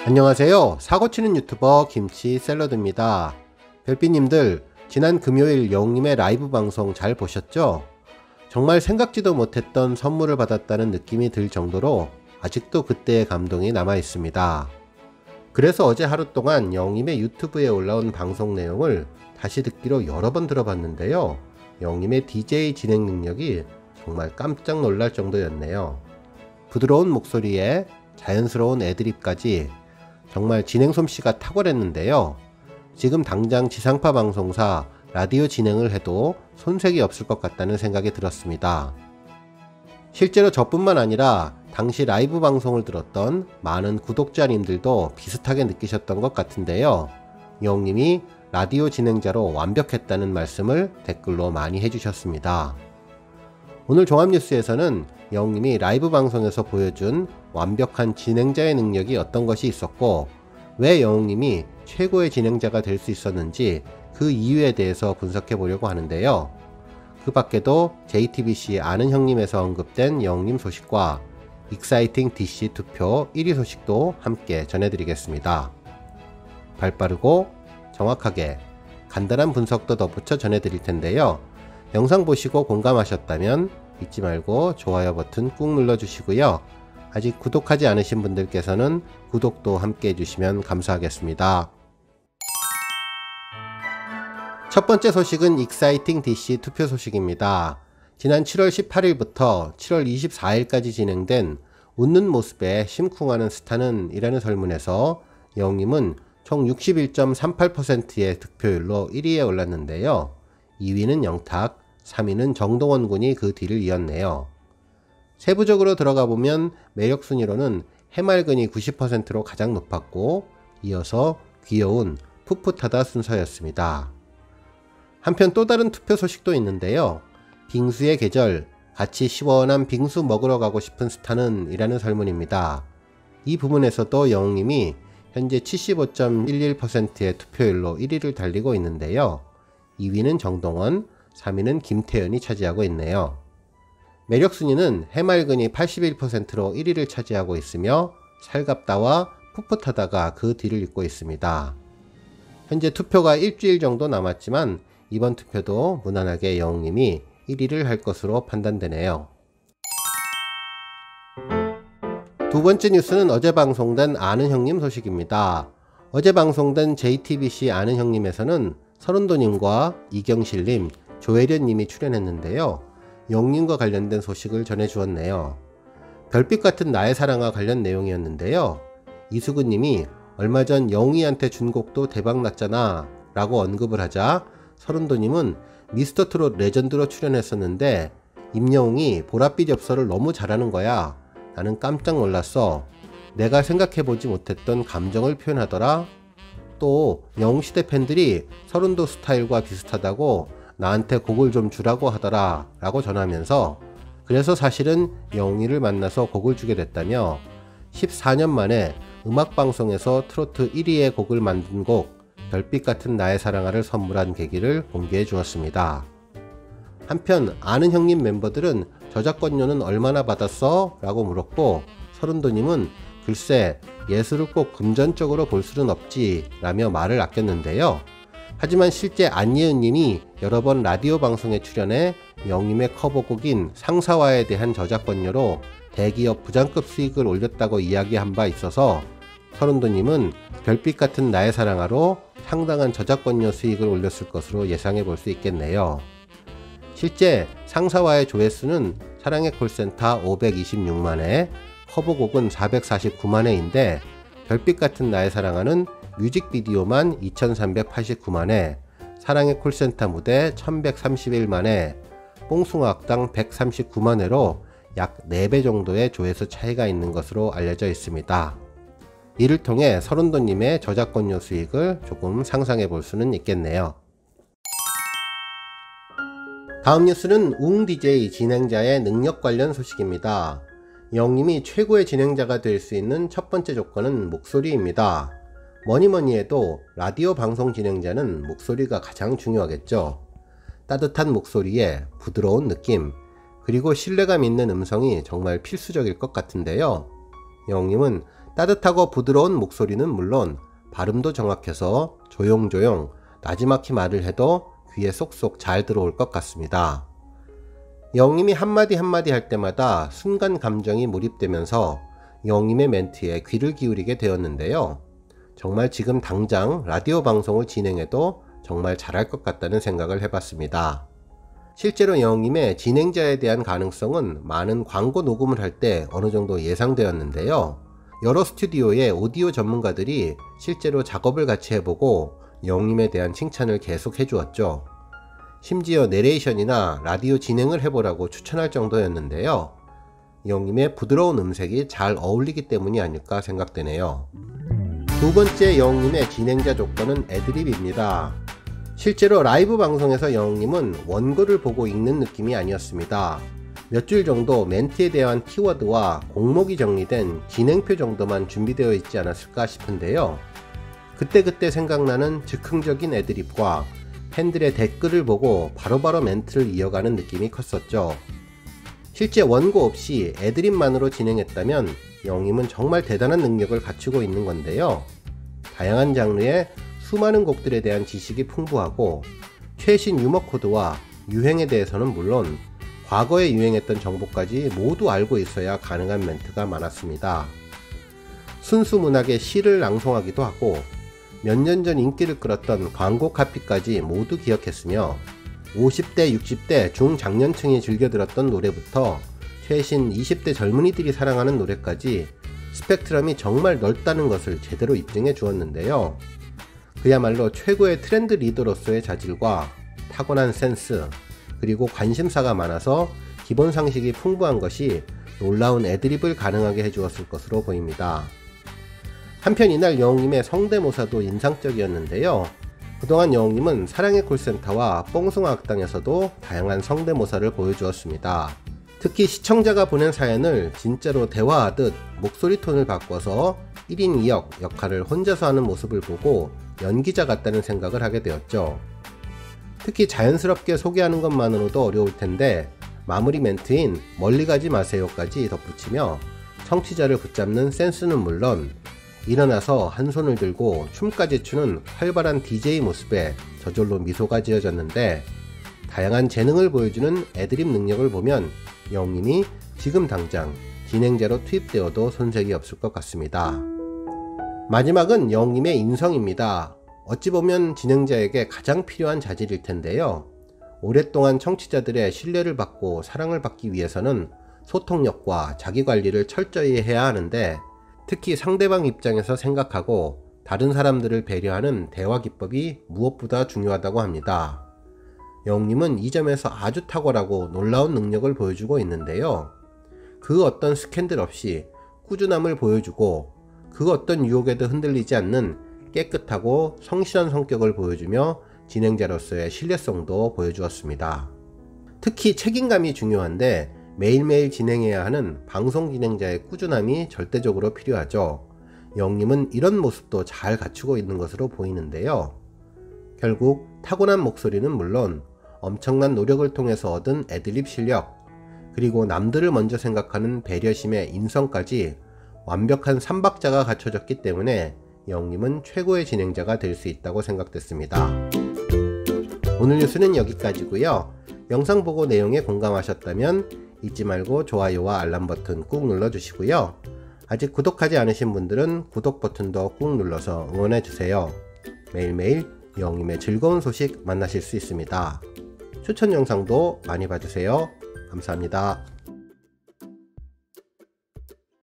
안녕하세요. 사고치는 유튜버 김치샐러드입니다. 별빛님들, 지난 금요일 영웅님의 라이브 방송 잘 보셨죠? 정말 생각지도 못했던 선물을 받았다는 느낌이 들 정도로 아직도 그때의 감동이 남아 있습니다. 그래서 어제 하루 동안 영웅님의 유튜브에 올라온 방송 내용을 다시 듣기로 여러 번 들어봤는데요. 영웅님의 DJ 진행 능력이 정말 깜짝 놀랄 정도였네요. 부드러운 목소리에 자연스러운 애드립까지 정말 진행 솜씨가 탁월했는데요. 지금 당장 지상파 방송사 라디오 진행을 해도 손색이 없을 것 같다는 생각이 들었습니다. 실제로 저뿐만 아니라 당시 라이브 방송을 들었던 많은 구독자님들도 비슷하게 느끼셨던 것 같은데요. 영웅님이 라디오 진행자로 완벽했다는 말씀을 댓글로 많이 해주셨습니다. 오늘 종합뉴스에서는 영웅님이 라이브 방송에서 보여준 완벽한 진행자의 능력이 어떤 것이 있었고, 왜 영웅님이 최고의 진행자가 될 수 있었는지 그 이유에 대해서 분석해 보려고 하는데요. 그 밖에도 JTBC 아는 형님에서 언급된 영웅님 소식과 익사이팅 DC 투표 1위 소식도 함께 전해드리겠습니다. 발빠르고 정확하게 간단한 분석도 덧붙여 전해드릴 텐데요. 영상 보시고 공감하셨다면 잊지 말고 좋아요 버튼 꾹 눌러주시고요. 아직 구독하지 않으신 분들께서는 구독도 함께 해주시면 감사하겠습니다. 첫 번째 소식은 익사이팅 DC 투표 소식입니다. 지난 7월 18일부터 7월 24일까지 진행된 웃는 모습에 심쿵하는 스타는 이라는 설문에서 영웅님은 총 61.38%의 득표율로 1위에 올랐는데요. 2위는 영탁, 3위는 정동원 군이 그 뒤를 이었네요. 세부적으로 들어가 보면 매력 순위로는 해맑은이 90%로 가장 높았고, 이어서 귀여운, 풋풋하다 순서였습니다. 한편 또 다른 투표 소식도 있는데요. 빙수의 계절, 같이 시원한 빙수 먹으러 가고 싶은 스타는 이라는 설문입니다. 이 부분에서도 영웅님이 현재 75.11%의 투표율로 1위를 달리고 있는데요. 2위는 정동원, 3위는 김태현이 차지하고 있네요. 매력 순위는 해맑은이 81%로 1위를 차지하고 있으며 살갑다와 풋풋하다가 그 뒤를 잇고 있습니다. 현재 투표가 일주일 정도 남았지만 이번 투표도 무난하게 영웅님이 1위를 할 것으로 판단되네요. 두 번째 뉴스는 어제 방송된 아는 형님 소식입니다. 어제 방송된 JTBC 아는 형님에서는 서른도님과 이경실님, 조혜련님이 출연했는데요. 영웅님과 관련된 소식을 전해주었네요. 별빛 같은 나의 사랑과 관련 내용이었는데요. 이수근님이 얼마 전 영웅이한테 준 곡도 대박났잖아 라고 언급을 하자 서른도님은 미스터트롯 레전드로 출연했었는데 임영웅이 보랏빛 엽서를 너무 잘하는 거야. 나는 깜짝 놀랐어. 내가 생각해보지 못했던 감정을 표현하더라. 또 영웅시대 팬들이 서른도 스타일과 비슷하다고 나한테 곡을 좀 주라고 하더라 라고 전하면서, 그래서 사실은 영웅이를 만나서 곡을 주게 됐다며 14년 만에 음악방송에서 트로트 1위의 곡을 만든 곡 별빛 같은 나의 사랑아를 선물한 계기를 공개해 주었습니다. 한편 아는 형님 멤버들은 저작권료는 얼마나 받았어? 라고 물었고, 서른도님은 글쎄 예술을 꼭 금전적으로 볼 수는 없지 라며 말을 아꼈는데요. 하지만 실제 안예은님이 여러 번 라디오 방송에 출연해 영웅님의 커버곡인 상사화에 대한 저작권료로 대기업 부장급 수익을 올렸다고 이야기한 바 있어서 서른도님은 별빛 같은 나의 사랑아로 상당한 저작권료 수익을 올렸을 것으로 예상해 볼 수 있겠네요. 실제 상사화의 조회수는 사랑의 콜센터 526만회, 커버곡은 449만회인데 별빛 같은 나의 사랑아는 뮤직비디오만 2389만회, 사랑의 콜센터 무대 1131만회, 뽕숭아학당 139만회로 약 4배 정도의 조회수 차이가 있는 것으로 알려져 있습니다. 이를 통해 서른도님의 저작권료 수익을 조금 상상해 볼 수는 있겠네요. 다음 뉴스는 웅DJ 진행자의 능력 관련 소식입니다. 영웅님이 최고의 진행자가 될 수 있는 첫 번째 조건은 목소리입니다. 뭐니뭐니 해도 라디오 방송 진행자는 목소리가 가장 중요하겠죠. 따뜻한 목소리에 부드러운 느낌, 그리고 신뢰감 있는 음성이 정말 필수적일 것 같은데요. 영웅님은 따뜻하고 부드러운 목소리는 물론 발음도 정확해서 조용조용 나지막히 말을 해도 귀에 쏙쏙 잘 들어올 것 같습니다. 영님이 한마디 한마디 할 때마다 순간 감정이 몰입되면서 영님의 멘트에 귀를 기울이게 되었는데요. 정말 지금 당장 라디오 방송을 진행해도 정말 잘할 것 같다는 생각을 해봤습니다. 실제로 영님의 진행자에 대한 가능성은 많은 광고 녹음을 할 때 어느 정도 예상되었는데요. 여러 스튜디오의 오디오 전문가들이 실제로 작업을 같이 해보고 영님에 대한 칭찬을 계속 해주었죠. 심지어 내레이션이나 라디오 진행을 해보라고 추천할 정도였는데요. 영님의 부드러운 음색이 잘 어울리기 때문이 아닐까 생각되네요. 두 번째 영님의 진행자 조건은 애드립입니다. 실제로 라이브 방송에서 영님은 원고를 보고 읽는 느낌이 아니었습니다. 몇 줄 정도 멘트에 대한 키워드와 공목이 정리된 진행표 정도만 준비되어 있지 않았을까 싶은데요. 그때그때 생각나는 즉흥적인 애드립과 팬들의 댓글을 보고 바로바로 멘트를 이어가는 느낌이 컸었죠. 실제 원고 없이 애드립만으로 진행했다면 영님은 정말 대단한 능력을 갖추고 있는 건데요. 다양한 장르의 수많은 곡들에 대한 지식이 풍부하고 최신 유머 코드와 유행에 대해서는 물론 과거에 유행했던 정보까지 모두 알고 있어야 가능한 멘트가 많았습니다. 순수 문학의 시를 낭송하기도 하고 몇 년 전 인기를 끌었던 광고 카피까지 모두 기억했으며 50대, 60대 중장년층이 즐겨 들었던 노래부터 최신 20대 젊은이들이 사랑하는 노래까지 스펙트럼이 정말 넓다는 것을 제대로 입증해 주었는데요. 그야말로 최고의 트렌드 리더로서의 자질과 타고난 센스, 그리고 관심사가 많아서 기본 상식이 풍부한 것이 놀라운 애드립을 가능하게 해주었을 것으로 보입니다. 한편 이날 영웅님의 성대모사도 인상적이었는데요. 그동안 영웅님은 사랑의 콜센터와 뽕숭아 학당에서도 다양한 성대모사를 보여주었습니다. 특히 시청자가 보낸 사연을 진짜로 대화하듯 목소리 톤을 바꿔서 1인 2역 역할을 혼자서 하는 모습을 보고 연기자 같다는 생각을 하게 되었죠. 특히 자연스럽게 소개하는 것만으로도 어려울 텐데 마무리 멘트인 멀리 가지 마세요까지 덧붙이며 청취자를 붙잡는 센스는 물론 일어나서 한 손을 들고 춤까지 추는 활발한 DJ 모습에 저절로 미소가 지어졌는데 다양한 재능을 보여주는 애드립 능력을 보면 영님이 지금 당장 진행자로 투입되어도 손색이 없을 것 같습니다. 마지막은 영님의 인성입니다. 어찌 보면 진행자에게 가장 필요한 자질일 텐데요. 오랫동안 청취자들의 신뢰를 받고 사랑을 받기 위해서는 소통력과 자기관리를 철저히 해야 하는데 특히 상대방 입장에서 생각하고 다른 사람들을 배려하는 대화 기법이 무엇보다 중요하다고 합니다. 영님은 이 점에서 아주 탁월하고 놀라운 능력을 보여주고 있는데요. 그 어떤 스캔들 없이 꾸준함을 보여주고 그 어떤 유혹에도 흔들리지 않는 깨끗하고 성실한 성격을 보여주며 진행자로서의 신뢰성도 보여주었습니다. 특히 책임감이 중요한데 매일매일 진행해야 하는 방송 진행자의 꾸준함이 절대적으로 필요하죠. 영님은 이런 모습도 잘 갖추고 있는 것으로 보이는데요. 결국 타고난 목소리는 물론 엄청난 노력을 통해서 얻은 애드립 실력, 그리고 남들을 먼저 생각하는 배려심의 인성까지 완벽한 삼박자가 갖춰졌기 때문에 영님은 최고의 진행자가 될 수 있다고 생각됐습니다. 오늘 뉴스는 여기까지고요. 영상 보고 내용에 공감하셨다면 잊지 말고 좋아요와 알람 버튼 꾹 눌러주시고요. 아직 구독하지 않으신 분들은 구독 버튼도 꾹 눌러서 응원해주세요. 매일매일 영님의 즐거운 소식 만나실 수 있습니다. 추천 영상도 많이 봐주세요. 감사합니다.